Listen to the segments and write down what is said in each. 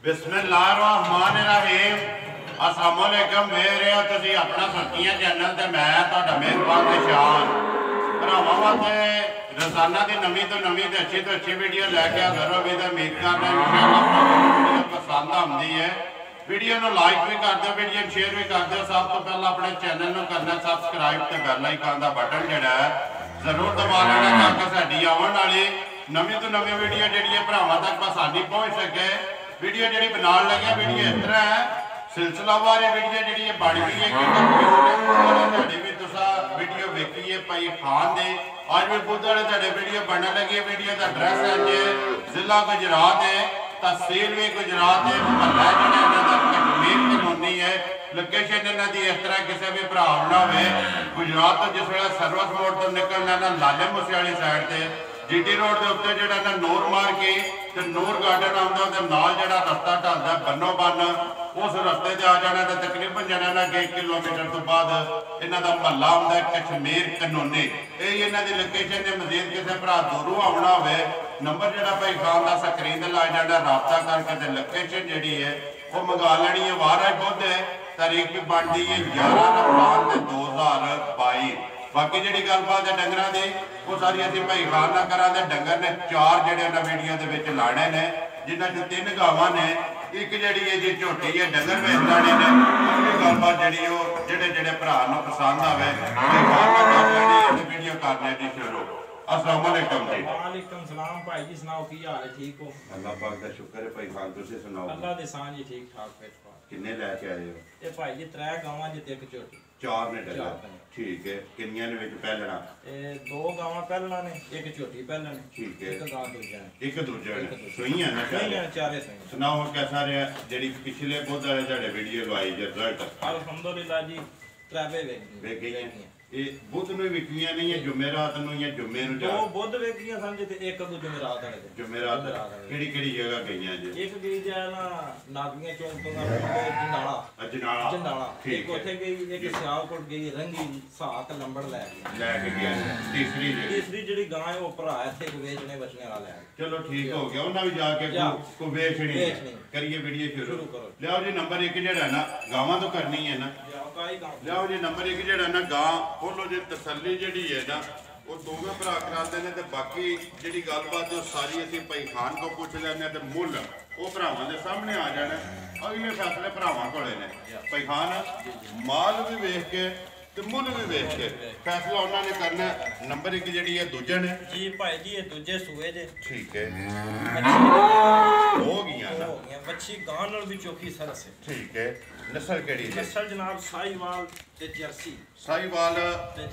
बिस्मिल्लाहिर्रहमानिर्रहीम। अस्सलाम वालेकुम। मेरे हो तुसी अपना सुर्खियां चैनल ते मैं तुहाडा मेहरबान निशान भरावां वास्ते रोजाना की नवी तो नवी तो अच्छी वीडियो लैके हाजिर हो गई। उम्मीद करना इंशाअल्लाह वीडियो पसंद आती है। वीडियो को लाइक भी कर दो, वीडियो शेयर भी कर दो। सब तो पहले अपने चैनल को करना सबसक्राइब तो बैल आइकन का बटन जोड़ा है जरूर दबा लेना ताकि साडी आने वाली नवी तो नवी वीडियो जी भरावां तक आसानी पहुँच सके। वीडियो जी बना लगे वीडियो इस तरह है सिलसिलावार वीडियो जी बन गई है कि भी तुसा वीडियो वेखी है भाई खान दे अज भी बुध वाले वीडियो बनने लगी। वीडियो का एड्रैस है जी जिला गुजरात है, तहसील भी गुजरात है, महला जो कश्मीर कलोनी है। लोकेशन इन्हों की इस तरह किसी भी भरा ना हो गुजरात तो जिस वे सर्विस मोड तो निकलना ना लाले मूसे वाली साइड से जीटी रोड के उत्ते जो नूर मार के नूर गार्डन आता नाल जो रस्ता ढलता बनो बन उस रस्ते से आ जाना तो तकरीबन जाना ना 1 किलोमीटर तो बाद इन्हों का महला आता कश्मीर कलोनी। यही इन्हों की लोकेशन है। मजीद किसी भरा दूरों आना हो नंबर जो भाई खान का स्क्रीन से ला जाना रबता करके लोकेशन जी है वो मंगा लेनी है। वार बुध है, तारीख भी बनती है 11 रमजान 2022। बाकी जी गलबात है डंगर की वो सारी असं भाई खान ना करा। डंगर ने 4 जोड़े वीडियो के लाने ने जिन्हों 3 गावां ने एक जी है जी झोटी है डंगर वेच लाने ने। गलबात जी जोड़े भरा पसंद आए वीडियो करने की शुरू। अस्सलाम वालेकुम जी। वालेकुम सलाम भाई जी, सुनाओ की हाल है? ठीक हो? अल्लाह पाक का शुक्र है भाई खान, तुसी सुनाओ? अल्लाह दे सां जी ठीक ठाक फिट फाट। किन्ने लेके आए हो? ये भाई जी 3 गावां जी ते 1 झोटी। 4 ने डंगर, ठीक है। किन्नियां ने विच पहलना? ए 2 गावां पहलना ने, 1 झोटी पहलना ने, ठीक है। 1 गां दूजा ने। 1 दूजा ने सुईयां ना सुईयां चारे सुईयां। सुनाओ कैसा रहा जेडी पिछले बुध वाले तुहाडे वीडियो लवाई जे रिजल्ट? अल्हम्दुलिल्लाह जी त्रावे वेख गई ये बुध में विकियां नहीं है जुमेरात नु या जुमे नु? 2 बुध वेखियां समझ ते 1 दू जुमेरात वाले ते। जुमेरात केड़ी जगह गईयां जी? एक गई जे ना नागियां चौक तो जंडाला जंडाला, एक उथे गई, एक सियालकोट गई, रंगी साक लंबड़ लेके गया। तीसरी जेडी गां है वो भरा इथे वेचने बचने वाला है। चलो ठीक हो गया, उन्हें भी जाके को बेचनी करिए वीडियो शुरू करो। लियाओ जी नंबर 1 जेड़ा ना गावां तो करनी है ना, लियाओ जी नंबर 1 जेड़ा ना गां बोलो जी तसल्ली जी है ना वो दोवें भरा कराते हैं। तो बाकी जी गलबात जो सारी असी भाई खान को पूछ लें तो मुल वो भरावां के सामने आ जाना। अगले फैसले भरावां कोले ने। भाई खान माल भी वेख के ते मुल भी वेख के फैसला उन्होंने करना। नंबर 1 जी है दूजे ने जी भाई जी ये दूजे सूए जे, ठीक है। हो गया ना बच्ची गां नाल भी चौकी सरस है, ठीक है। नस्ल केड़ी है? नस्ल जनाब साहिवाल ते जर्सी। साहिवाल ते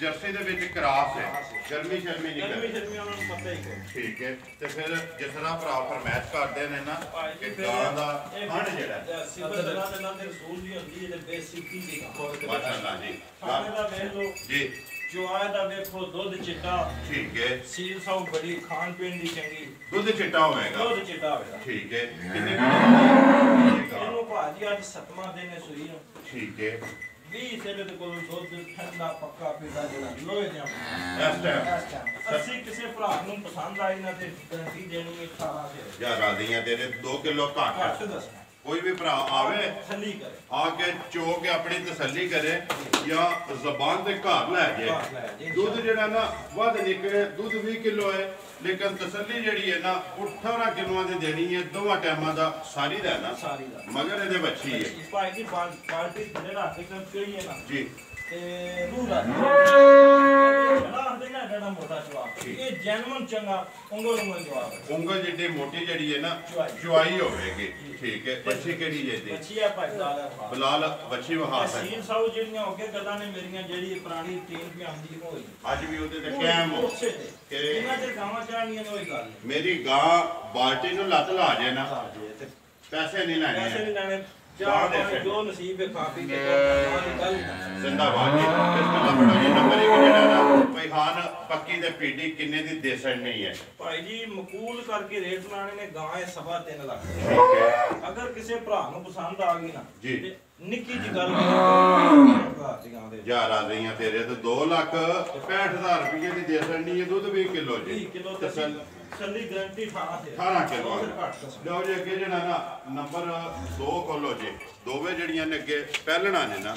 जर्सी दे विच क्रॉस है, गर्मी शर्मी नहीं गर्मी शर्मी उन्होंने पता ही कोई, ठीक है। ते फिर जिस तरह भरा फरमाइश करते हैं ना कि गां दा हण जेड़ा जर्सी बदला दे नाल रसूल दी होंदी है ते बेसिकी दी माशाअल्लाह जी। खाने दा वेख लो जी, चुआए दा देखो दूध चिट्टा, ठीक है। सील साउ बड़ी, खान पीन दी चंगी, दूध चिट्टा होएगा, दूध चिट्टा होएगा, ठीक है। कितने इनो भाजी आज 7वां दिन है सूई नु, ठीक है। 20 सेले ते कोल दूध ठंडा पक्का पीता जेड़ा लोए दे इस टाइम अस्सी किसी भरा नु पसंद आई ना ते गारंटी देनी है 18 से या रादियां तेरे 2 किलो घट दस कोई भी भरा आवे तसल्ली करे आके चो के अपनी तसल्ली करे या जबान से घर लै जाए। दूध जेड़ा ना वध निकले, दूध 20 किलो है लेकिन तसल्ली जेड़ी है ना 18 किलो की देनी है। दोवां टाइमां दा सारी दा ना मगर ये बच्ची है भाई की पार्टी जेड़ा सिस्टम कही है ना जी ते रूरा ना मोटा जवाब ये जेन्युइन चंगा उंगल जवाब है। उंगल जिड्डी मोटी जड़ी है ना चुआई होवेगी, ठीक है। बच्ची केड़ी है जी? बच्ची है भाई बिलाल बच्ची वहा है। सील साउ जेड़ियां हो के गल्लां ने मेरियां जेड़ी पुरानी टीम पे आंदी होई आज भी ओदे ते कायम हो कि इना ते गावां चाहनियां ने होई गल मेरी गां बाल्टी नु लत ला जाए ना पैसे नहीं लाने, पैसे नहीं लाने जो नसीब है काफी के गल जिंदाबाद जी। बिस्मिल्लाह पढ़ो जी। नंबर 1 जेड़ा ना भाई खान पक्की ते पीडी किन्ने दी देसन नहीं है? भाई जी मकूल करके रेट लाने ने गां 3.5 लाख, ठीक है। अगर किसी भरा नु पसंद आ गई ना जी निक्की जी गल जा रही तेरे तो 2,65,000 रुपये की देसन नहीं है। दूध 20 किलो जी ਤਸੱਲੀ ਗਾਰੰਟੀ 18 ਕਿਲੋ ਲਓ ਜੀ ਅੱਗੇ ਜਿਹੜਾ ਨਾ ਨੰਬਰ 2 ਖੋਲੋ ਜੀ ਦੋਵੇਂ ਜਿਹੜੀਆਂ ਨੇ ਅੱਗੇ ਪਹਿਲਣਾ ਨੇ ਨਾ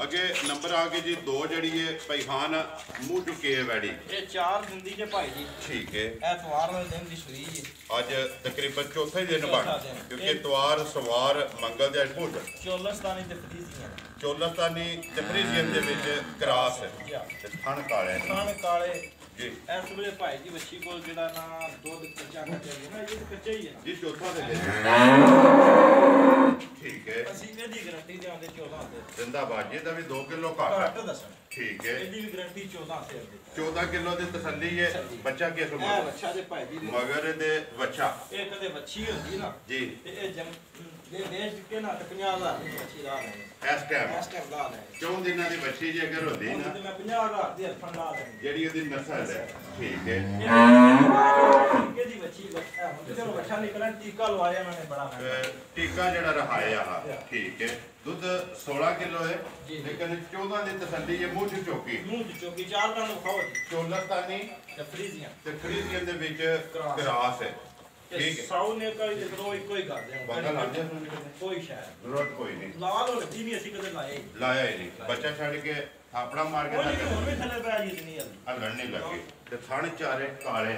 ਅੱਗੇ ਨੰਬਰ ਆ ਕੇ ਜੀ 2 ਜਿਹੜੀ ਹੈ ਪਹਿਹਾਨ ਮੂੰਹ ਚੁੱਕੇ ਹੈ ਵੈੜੀ ਇਹ 4 ਦਿੰਦੀ ਜੇ ਭਾਈ ਜੀ ਠੀਕ ਹੈ ਐਤਵਾਰ ਵਾਲੇ ਦਿਨ ਦੀ ਸੂਈ ਜੀ ਅੱਜ ਤਕਰੀਬਨ ਚੌਥਾ ਹੀ ਦਿਨ ਬਣ ਕਿਉਂਕਿ ਇਤਵਾਰ ਸਵਾਰ ਮੰਗਲ ਦੇ ਅੱਜ ਭੋਜਨ ਚੋਲਸਤਾਨੀ ਤੇ ਫਰੀਜ਼ੀਆਂ ਚੋਲਸਤਾਨੀ ਤੇ ਫਰੀਜ਼ੀਅਨ ਦੇ ਵਿੱਚ ਕਰਾਸ ਤੇ ਥਣ ਕਾਲੇ ਜੀ ਇਸ ਵੇਲੇ ਭਾਈ ਜੀ ਬੱਚੀ ਕੋਲ ਜਿਹੜਾ ਨਾ ਦੁੱਧ ਕੱਚਾ ਕੱਚਾ ਨਾ ਇਹ ਕੱਚਾ ਹੀ ਹੈ ਜੀ ਚੌਥਾ ਦੇ ਠੀਕ ਹੈ ਅਸੀਂ ਇਹਦੀ ਗਾਰੰਟੀ ਦੇਵਾਂਗੇ 14 ਦੇ ਜ਼ਿੰਦਾਬਾਦ ਜੀ ਦਾ ਵੀ 2 ਕਿਲੋ ਘੱਟ ਦੱਸਣ ਠੀਕ ਹੈ ਇਹਦੀ ਵੀ ਗਾਰੰਟੀ 14 ਦੇ 14 ਕਿਲੋ ਦੀ ਤਸੱਲੀ ਹੈ ਬੱਚਾ ਕਿਸ ਨੂੰ ਇਹ ਬੱਚਾ ਦੇ ਭਾਈ ਜੀ ਮਗਰ ਦੇ ਬੱਚਾ ਇਹ ਕਦੇ ਬੱਚੀ ਹੁੰਦੀ ਨਾ ਜੀ ਤੇ ਇਹ ਵੇਚ ਕੇ ਨਾ ਤੇ 50000 ਦੀ ਬੱਚੀ ਲਾ ਲੈ ਇਸ ਟਾਈਮ ਲਾ ਲੈ 4 ਦਿਨਾਂ ਦੀ ਬੱਚੀ ਜੇ ਅਗਰ ਹੁੰਦੀ ਨਾ ਤੇ ਮੈਂ 50000 ਦੀ ਹਰਫਨ ਲਾ ਲੈ ਜਿਹੜੀ ਉਹਦੀ ਨਸਲ ਹੈ ਠੀਕ ਹੈ ਇਹਦੀ ਬੱਚੀ ਬੱਚਾ ਜਦੋਂ ਬੱਚਾ ਨਿਕਲਣ ਟੀਕਾ ਲਵਾਇਆ ਉਹਨਾਂ ਨੇ ਬੜਾ ਟੀਕਾ ਜਿਹੜਾ ਰਹਾਇਆ ਠੀਕ ਹੈ ਦੁੱਧ 16 ਕਿਲੋ ਹੈ ਲੇਕਿਨ 14 ਦੀ ਤਸੱਲੀ ਹੈ ਮੂੰਹ ਚ ਚੋਕੀ 4 ਦਾ ਖਾਓ ਚੋਲਸਤਾਨੀ ਤੇ ਫਰੀਜ਼ੀਆਂ ਦੇ ਵਿੱਚ ਕਰਾਸ ਹੈ ਠੀਕ ਹੈ ਸਾਊ ਨੇ ਕੋਈ ਦੇਖੋ ਇੱਕੋ ਹੀ ਕਰ ਦਿਆਂ ਬਾਗਾ ਲੱਗ ਜਾ ਕੋਈ ਸ਼ਾਇਦ ਜ਼ਰੂਰਤ ਕੋਈ ਨਹੀਂ ਲਾਲ ਹੋ ਲੱਗੀ ਨਹੀਂ ਅਸੀਂ ਕਦੇ ਲਾਇਆ ਹੀ ਨਹੀਂ ਬੱਚਾ ਛੱਡ ਕੇ ਆਪਣਾ ਮਾਰ ਕੇ ਹੁਣ ਵੀ ਥੱਲੇ ਪੈ ਜੀ ਨਹੀਂ ਹਲਣ ਨਹੀਂ ਲੱਗੇ ਤੇ ਥਣ ਚਾਰੇ ਕਾਲੇ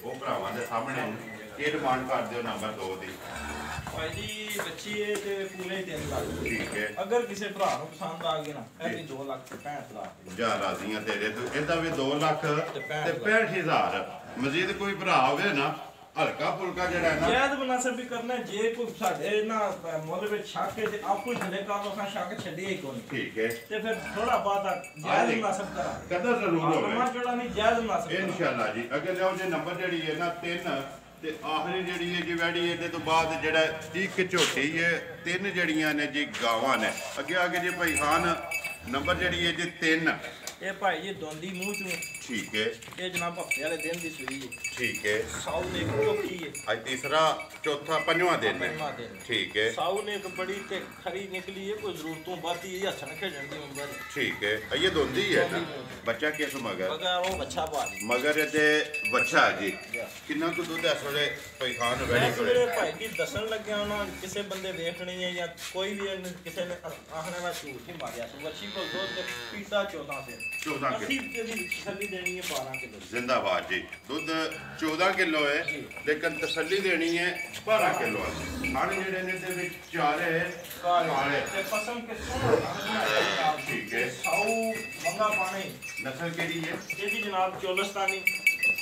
ਉਹ ਭਰਾਵਾਂ ਦੇ ਸਾਹਮਣੇ ਇਹ ਡਿਮਾਂਡ ਕਰਦੇ ਹੋ ਨੰਬਰ 2 ਦੀ ਭਾਈ ਜੀ ਬੱਚੀ ਇਹ ਤੇ ਪੂਰੇ 3 ਲੱਖ ਠੀਕ ਹੈ ਅਗਰ ਕਿਸੇ ਭਰਾ ਨੂੰ ਪਸੰਦ ਆ ਗਈ ਨਾ ਇਹਦੀ 2 ਲੱਖ ਤੇ 65 ਲੱਖ ਜਾ ਰਾਜ਼ੀਆਂ ਤੇਰੇ ਤੋਂ ਇਹਦਾ ਵੀ 2 ਲੱਖ ਤੇ 65000 ਮਜ਼ੀਦ ਕੋਈ ਭਰਾ ਹੋਵੇ ਨਾ ਹਲਕਾ ਫੁਲਕਾ ਜਿਹੜਾ ਹੈ ਨਾ ਜਾਇਜ਼ ਮੁਨਾਸਬ ਵੀ ਕਰਨਾ ਜੇ ਕੋਈ ਸਾਡੇ ਨਾ ਮੁੱਲ ਵਿੱਚ ਸ਼ੱਕ ਹੈ ਤੇ ਆਪਕੋ ਥੱਲੇ ਕਰ ਲੋ ਸ਼ੱਕ ਛੱਡੀਏ ਹੀ ਕੋਈ ਠੀਕ ਹੈ ਤੇ ਫਿਰ ਥੋੜਾ ਬਾਤਾ ਜਾਇਜ਼ ਮੁਨਾਸਬ ਕਰਾ ਕਦਰ ਜ਼ਰੂਰ ਹੋਵੇ ਮੈਂ ਜਿਹੜਾ ਨਹੀਂ ਜਾਇਜ਼ ਮੁਨਾਸਬ ਇਨਸ਼ਾਅੱਲਾ ਜੀ ਅੱਗੇ ਲਿਆਓ ਜੇ ਨੰਬਰ ਜਿਹੜੀ ਹੈ ਨਾ 3 ਤੇ ਆਖਰੀ ਜਿਹੜੀ ਹੈ ਜੀ ਵੈੜੀ ਇਹਦੇ ਤੋਂ ਬਾਅਦ ਜਿਹੜਾ ਇੱਕ ਝੋਟੀ ਹੈ 3 ਜਿਹੜੀਆਂ ਨੇ ਜੀ ਗਾਵਾਂ ਨੇ ਅੱਗੇ ਆ ਕੇ ਜੀ ਭਾਈ ਖਾਨ ਨੰਬਰ ਜਿਹੜੀ ਹੈ ਜੀ 3 ਇਹ ਭਾਈ ਜੀ ਦੋਂਦੀ ਮੂੰਹ ਚੋਂ ਠੀਕ ਹੈ ਇਹ ਜਨਾਬ ਹਫਤੇ ਵਾਲੇ ਦਿਨ ਦੀ ਸੂਈ ਹੈ ਠੀਕ ਹੈ ਸਾਊ ਨੇ ਚੋਕੀ ਹੈ ਅੱਜ ਤੀਸਰਾ ਚੌਥਾ ਪੰਜਵਾਂ ਦਿਨ ਹੈ ਠੀਕ ਹੈ ਸਾਊ ਨੇ ਇੱਕ ਬੜੀ ਤੇ ਖਰੀ ਨਿਕਲੀ ਹੈ ਕੋਈ ਜ਼ਰੂਰਤੋਂ ਬਾਤੀ ਇਹ ਹੱਸਣ ਖੇਡਣ ਦੀ ਉਮਰ ਠੀਕ ਹੈ ਇਹ ਦੋਂਦੀ ਹੈ ਨਾ ਬੱਚਾ ਕਿਸ ਮਗਰ ਉਹ ਬੱਚਾ ਪਾ ਜੀ ਮਗਰ ਤੇ ਬੱਚਾ ਜੀ ਕਿੰਨਾ ਕੁ ਦੁੱਧ ਇਸ ਵੇਲੇ ਭਾਈ ਖਾਨ ਵੈੜੀ ਕੋਲੇ ਭਾਈ ਜੀ ਦੱਸਣ ਲੱਗਿਆ ਉਹਨਾਂ ਕਿਸੇ ਬੰਦੇ ਵੇਖਣੀ ਹੈ ਜਾਂ ਕੋਈ ਵੀ ਕਿਸੇ ਨੇ ਆਖਣਾ ਮੈਂ ਝੂਠ ਹੀ ਮਾਰਿਆ ਸੋ ਬੱਚੀ ਕੋਲ ਦੁੱਧ ਤੇ ਪੀਤਾ 14 ਦਿਨ 14 ਕਿਲੋ ਦੀ ਤਸੱਲੀ ਦੇਣੀ ਹੈ 12 ਕਿਲੋ ਜ਼ਿੰਦਾਬਾਦ ਜੀ ਦੁੱਧ 14 ਕਿਲੋ ਹੈ ਲੇਕਿਨ ਤਸੱਲੀ ਦੇਣੀ ਹੈ 12 ਕਿਲੋ ਖਾਣੇ ਜਿਹੜੇ ਨੇ ਦੇ ਵਿੱਚ ਚਾਰੇ ਕਾਲੇ ਤੇ ਪਸਮ ਕੇ ਸੋਹਣਾ ਠੀਕ ਹੈ ਸਾਊ ਮੰਗਾ ਪਾਣੀ ਨਸਲ ਕਿਹੜੀ ਹੈ ਇਹਦੀ ਜਨਾਬ ਚੋਲਸਤਾਨੀ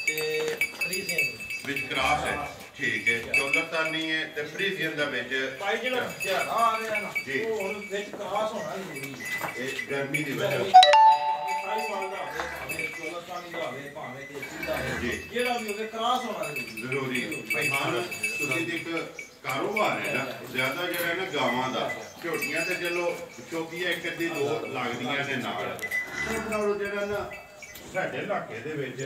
ਤੇ ਫਰੀਜ਼ੀਅਨ ਵਿੱਚ ਕਰਾਸ ਹੈ ਠੀਕ ਹੈ ਚੋਲਸਤਾਨੀ ਹੈ ਤੇ ਫਰੀਜ਼ੀਅਨ ਦਾ ਵਿੱਚ ਭਾਈ ਜਿਹੜਾ ਝਾੜਾ ਆ ਰਿਹਾ ਨਾ ਉਹ ਹੁਣ ਵਿੱਚ ਕਰਾਸ ਹੋਣਾ ਜ਼ਰੂਰੀ ਹੈ ਇਹ ਗਰਮੀ ਦੀ ਵਜ੍ਹਾ ਸਾਈ ਮਾਲ ਦਾ ਹੋਵੇ ਚੋਲਸਤਾਨੀ ਦਾ ਹੋਵੇ ਭਾਵੇਂ ਦੇਸੀ ਦਾ ਹੋਵੇ ਜਿਹੜਾ ਵੀ ਹੋਵੇ ਕਰਾਸ ਹੋਣਾ ਜ਼ਰੂਰੀ ਭਾਈ ਹਾਂ ਤੁਸੀਂ ਇੱਕ ਕਾਰੋਬਾਰ ਹੈ ਨਾ ਜ਼ਿਆਦਾ ਜਿਹੜਾ ਨਾ ਗਾਵਾਂ ਦਾ ਝੋਟੀਆਂ ਤੇ ਚਲੋ ਚੌਕੀਆਂ ਇੱਕ ਅੱਧੀ 2 ਲੱਗਦੀਆਂ ਨੇ ਨਾਲ ਜਿਹੜਾ ਨਾ ਸਾਡੇ ਇਲਾਕੇ ਦੇ ਵਿੱਚ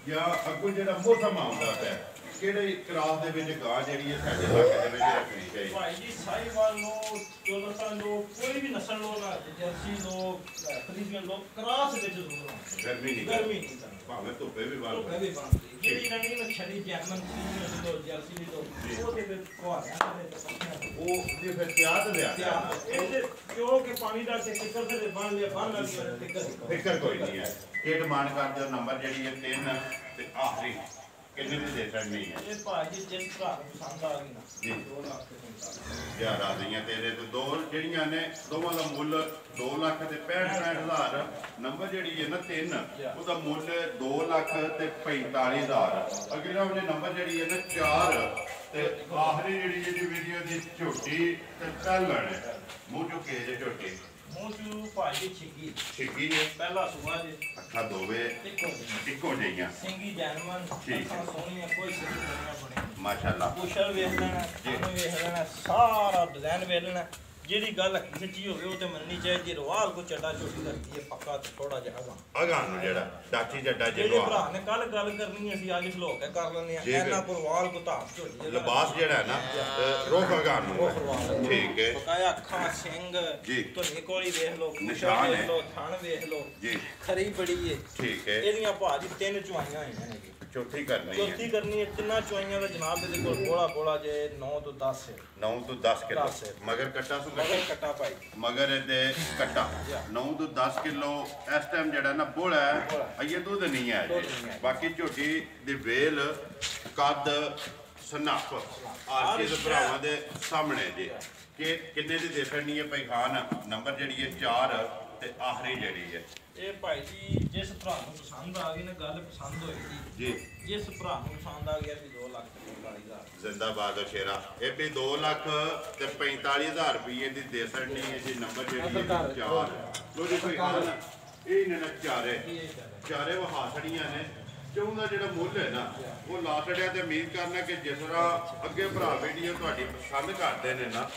ਜਾਂ ਅੱਗੋਂ ਜਿਹੜਾ ਮੌਸਮ ਆਉਂਦਾ ਪਿਆ ਕਿਹੜੇ ਕਰਾਸ ਦੇ ਵਿੱਚ ਗਾਂ ਜਿਹੜੀ ਹੈ ਸਾਡੇ ਇਲਾਕੇ ਦੇ ਵਿੱਚ ਰੱਖਣੀ ਚਾਹੀਦੀ ਭਾਈ ਜੀ ਸਾਈਵਾਲ ਲੋ ਚੋਲਸਤਾਨ ਲੋ ਕੋਈ ਵੀ ਨਸਲ ਲੋ ਨਾ ਜਰਸੀ ਲੋ ਫਰੀਜ਼ੀਅਨ ਲੋ ਕਰਾਸ ਵਿੱਚ ਜ਼ਰੂਰ ਗਰਮੀ ਨਹੀਂ ਕਰਨੀ ਭਾਵੇਂ ਧੁੱਪੇ ਵੀ ਬਾਹਰ ਧੁੱਪੇ ਵੀ ਬਾਹਰ ਜਿਹੜੀ ਰੰਗੀ ਨਾ ਛੜੀ ਜਰਮਨ ਫਰੀਜ਼ੀਅਨ ਲੋ ਜਰਸੀ ਲੋ ਉਹ ਤੇ ਫਿਰ ਕੋਹਾਰਿਆਂ ਦੇ ਉਹ ਦੀ ਫਿਰ ਤਿਆਰ ਲਿਆ ਇਹਦੇ ਜੋ ਕਿ ਪਾਣੀ ਦਾ ਤੇ ਕਿੱਕਰ ਤੇ ਬਣ ਲਿਆ ਬੰਨ ਲਿਆ ਫਿਕਰ ਕੋਈ ਨਹੀਂ ਹੈ ਇਹ ਡਿਮਾਂਡ ਕਰਦੇ ਹੋ ਨੰਬਰ ਜਿਹੜੀ ਹੈ 3 ਤੇ ਆਖਰੀ ਕਿੰਨੇ ਦੀ ਦੇ ਸਕਣੀ ਹੈ ਇਹ ਭਾਜੀ ਜਿਸ ਭਰਾ ਨੂੰ ਪਸੰਦ ਆ ਗਈ ਨਾ ਜੀ 2 ਲੱਖ ਤੇ 45 ਯਾਰ ਰਾਜ਼ੀਆਂ ਤੇਰੇ ਤੇ ਦੋ ਜਿਹੜੀਆਂ ਨੇ ਦੋਵਾਂ ਦਾ ਮੁੱਲ 2 ਲੱਖ ਤੇ 65,000 ਨੰਬਰ ਜਿਹੜੀ ਹੈ ਨਾ 3 ਉਹਦਾ ਮੁੱਲ 2 ਲੱਖ ਤੇ 45,000 ਅਗਲਾ ਉਹਨੇ ਨੰਬਰ ਜਿਹੜੀ ਹੈ ਨਾ 4 ਤੇ ਆਖਰੀ ਜਿਹੜੀ ਇਹਦੀ ਵੀਡੀਓ ਦੀ ਝੋਟੀ ਤੇ ਪਹਿਲਣ ਮੂੰਹ ਚੁੱਕੇ ਜੇ ਝੋਟੀ ਮੂੰਹ ਚੂ ਭਾਜੀ ਛਿੱਗੀ ਹੈ ਪਹਿਲਾ ਸੁਆ ਜੇ ਅੱਖਾਂ ਦੋਵੇਂ ਇੱਕੋ ਜਿਹੀਆਂ ਸਿੰਗੀ ਜੈਨਮਨ ਅੱਖਾਂ ਸੋਹਣੀਆਂ ਕੋਈ ਸਿੱਧੀ ਬਣੀਆਂ ਬਣੇ ਮਾਸ਼ਾਅੱਲਾ ਕੁਸ਼ਲ ਵੇਖ ਲੈਣਾ ਇਹਨੂੰ ਵੇਖ ਲੈਣਾ ਸਾਰਾ ਡਿਜ਼ਾਈਨ ਵੇਖ ਲੈਣਾ ਜਿਹੜੀ ਗੱਲ ਸੱਚੀ ਹੋਵੇ ਉਹ ਤੇ ਮੰਨਣੀ ਚਾਹੀਦੀ ਰਵਾਲ ਕੋ ਚੱਡਾ ਝੋਟੀ ਲੱਗਦੀ ਹੈ ਪੱਕਾ ਤੇ ਥੋੜਾ ਜਿਹਾ ਅਗਾਂ ਨੂੰ ਜਿਹੜਾ ਡਾਚੀ ਜੱਡਾ ਜਿਹੜੇ ਭਰਾ ਨੇ ਕੱਲ ਗੱਲ ਕਰਨੀ ਅਸੀਂ ਅੱਜ ਖਲੋ ਕੇ ਕਰ ਲੈਂਦੇ ਆ ਇਹਨਾਂ ਕੋਲ ਰਵਾਲ ਕੋ ਧਾਰ ਝੋਟੀ ਲਿਬਾਸ ਜਿਹੜਾ ਹੈ ਨਾ ਰੋਹ ਅਗਾਂ ਨੂੰ ਠੀਕ ਹੈ ਬਕਾਇਆ ਅੱਖਾਂ ਸਿੰਘ ਧੁਨੀ ਕੋਲੀ ਵੇਖ ਲਓ ਨਿਸ਼ਾਨ ਵੇਖ ਲਓ ਥਣ ਵੇਖ ਲਓ ਜੀ ਖਰੀ ਬੜੀ ਹੈ ਠੀਕ ਹੈ ਇਹਦੀਆਂ ਭਾਜੀ 3 ਚੁਆਈਆਂ ਹੋਈਆਂ ਨੇ चौथी करनी है तिना चुआइयां दा जनाब दे कोल बोला बोला जे 9 तो 10 है 9 तो 10 किलो मगर कट्टा सु मगर कट्टा भाई मगर दे कट्टा 9 तो 10 किलो इस टाइम जेड़ा ना बोला है अये दूध नहीं है बाकी झोटी दी वेल कद सनप आज के भरावां दे सामने जी कि किन्ने दी दे छड़नी है भाई खान नंबर जेड़ी है 4 ते आखिरी जेड़ी है ਇਹ ਭਾਈ ਜੀ ਜਿਸ ਭਰਾ ਨੂੰ ਪਸੰਦ ਆ ਗਈ ਨਾ ਗੱਲ ਪਸੰਦ ਹੋਏਗੀ ਜੀ ਜਿਸ ਭਰਾ ਨੂੰ ਪਸੰਦ ਆ ਗਿਆ ਵੀ 2 ਲੱਖ 45,000 ਜ਼ਿੰਦਾਬਾਦ ਹੋ ਸ਼ੇਰਾ ਇਹ ਵੀ 2 ਲੱਖ ਤੇ 45,000 ਰੁਪਏ ਦੀ ਦੇ ਸਕਣੀ ਹੈ ਜੀ ਨੰਬਰ ਜਿਹੜੀ 4 ਲੋ ਜੀ ਕੋਈ ਖਾਨ ਇਹ ਨੇ ਚਾਰੇ ਵਹਾ ਛੜੀਆਂ ਨੇ ਚੋਂ ਦਾ ਜਿਹੜਾ ਮੁੱਲ ਹੈ ਨਾ ਉਹ ਲਾ ਛੜਿਆ ਤੇ ਉਮੀਦ ਕਰਨਾ ਕਿ ਜਿਸ ਤਰ੍ਹਾਂ ਅੱਗੇ ਭਰਾ ਵੀਡੀਓ ਤੁਹਾਡੀ ਪਸੰਦ ਕਰਦੇ ਨੇ ਨਾ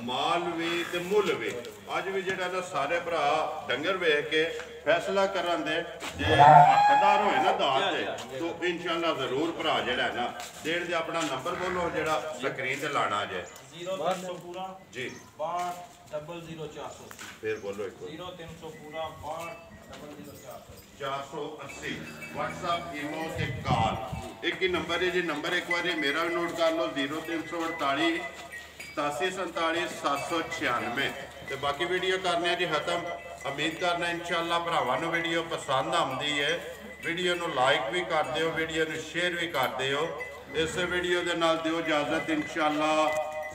ਮਾਲ ਵੀ ਤੇ ਮੁੱਲ ਵੀ ਅੱਜ ਵੀ ਜਿਹੜਾ ਨਾ ਸਾਰੇ ਭਰਾ ਡੰਗਰ ਵੇਖ ਕੇ ਫੈਸਲਾ ਕਰਨ ਦੇ ਜੇ ਹੱਕਦਾਰ ਹੋਏ ਨਾ ਦਾਤ ਦੇ ਤੋ ਇਨਸ਼ਾਅੱਲਾ ਜ਼ਰੂਰ ਭਰਾ ਜਿਹੜਾ ਨਾ ਦੇਣ ਦੇ ਆਪਣਾ ਨੰਬਰ ਬੋਲੋ ਜਿਹੜਾ ਸਕਰੀਨ ਤੇ ਲਾਣਾ ਜੇ 0300 ਪੂਰਾ ਜੀ 62000480 ਫਿਰ ਬੋਲੋ ਇੱਕ 0300 ਪੂਰਾ 62000480 480 WhatsApp ईमो ਤੇ ਕਾਲ ਇੱਕ ਹੀ ਨੰਬਰ ਹੈ ਜੀ ਨੰਬਰ ਇੱਕ ਵਾਰੀ ਮੇਰਾ ਵੀ ਨੋਟ ਕਰ ਲਓ 0348 8747 796 ਤੇ ਬਾਕੀ ਵੀਡੀਓ ਕਰਨੇ ਆ ਜੀ ਖਤਮ ਉਮੀਦ ਕਰਨਾ ਇਨਸ਼ਾਅੱਲਾ ਭਰਾਵਾਂ ਨੂੰ ਵੀਡੀਓ ਪਸੰਦ ਆਉਂਦੀ ਹੈ ਵੀਡੀਓ ਨੂੰ ਲਾਈਕ ਵੀ ਕਰ ਦਿਓ ਵੀਡੀਓ ਨੂੰ ਸ਼ੇਅਰ ਵੀ ਕਰ ਦਿਓ ਇਸ ਵੀਡੀਓ ਦੇ ਨਾਲ ਦਿਓ ਇਜਾਜ਼ਤ ਇਨਸ਼ਾਅੱਲਾ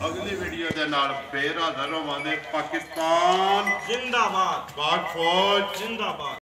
ਅਗਲੀ ਵੀਡੀਓ ਦੇ ਨਾਲ ਫੇਰ ਹਾਜ਼ਰ ਹੋਵਾਂਗੇ ਪਾਕਿਸਤਾਨ ਜ਼ਿੰਦਾਬਾਦ ਪਾਕ ਫੌਜ ਜ਼ਿੰਦਾਬਾਦ